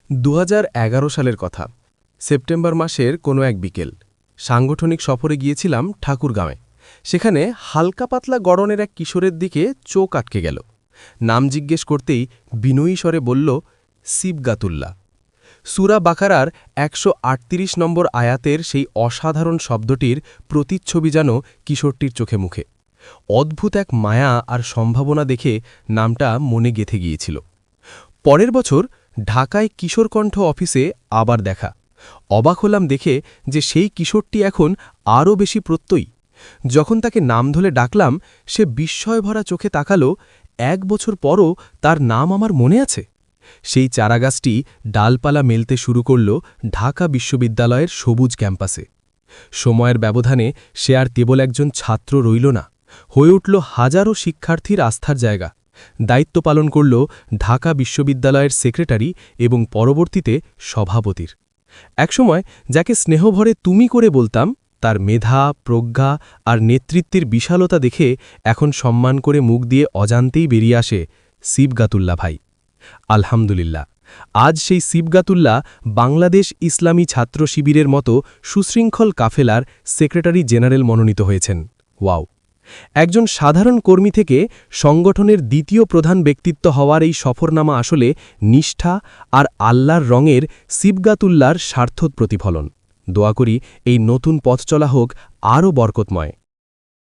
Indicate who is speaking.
Speaker 1: ২০১১ সালের কথা। সেপ্টেম্বর মাসের কোনো এক বিকেল সাংগঠনিক সফরে গিয়েছিলাম ঠাকুরগাঁওয়ে। সেখানে হালকা পাতলা গড়নের এক কিশোরের দিকে চোখ আটকে গেল। নাম জিজ্ঞেস করতেই বিনয়ী স্বরে বলল, সিবগাতুল্লাহ। সূরা বাকারার ১৩৮ নম্বর আয়াতের সেই অসাধারণ শব্দটির প্রতিচ্ছবি যেন কিশোরটির চোখে মুখে। অদ্ভুত এক মায়া আর সম্ভাবনা দেখে নামটা মনে গেঁথে গিয়েছিল। পরের বছর ঢাকায় কিশোরকণ্ঠ অফিসে আবার দেখা। অবাক হলাম দেখে যে সেই কিশোরটি এখন আরও বেশি প্রত্যয়ী। যখন তাকে নাম ধরে ডাকলাম, সে বিস্ময়ভরা চোখে তাকালো। ১ বছর পরও তার নাম আমার মনে আছে। সেই চারাগাছটি ডালপালা মেলতে শুরু করল ঢাকা বিশ্ববিদ্যালয়ের সবুজ ক্যাম্পাসে। সময়ের ব্যবধানে সে আর কেবল একজন ছাত্র রইল না, হয়ে উঠল হাজারো শিক্ষার্থীর আস্থার জায়গা। দায়িত্ব পালন করল ঢাকা বিশ্ববিদ্যালয়ের সেক্রেটারি এবং পরবর্তীতে সভাপতির। একসময় যাকে স্নেহভরে তুমি করে বলতাম, তার মেধা, প্রজ্ঞা আর নেতৃত্বের বিশালতা দেখে এখন সম্মান করে মুখ দিয়ে অজান্তেই বেরিয়ে আসে, সিবগাতুল্লাহ ভাই। আলহামদুলিল্লাহ, আজ সেই সিবগাতুল্লাহ বাংলাদেশ ইসলামী ছাত্র শিবিরের মতো সুশৃঙ্খল কাফেলার সেক্রেটারি জেনারেল মনোনীত হয়েছেন। ওয়াও! একজন সাধারণ কর্মী থেকে সংগঠনের দ্বিতীয় প্রধান ব্যক্তিত্ব হওয়ার এই সফরনামা আসলে নিষ্ঠা আর আল্লাহর রঙের সিবগাতুল্লাহর সার্থক প্রতিফলন। দোয়া করি এই নতুন পথ চলা হোক আরও বরকতময়।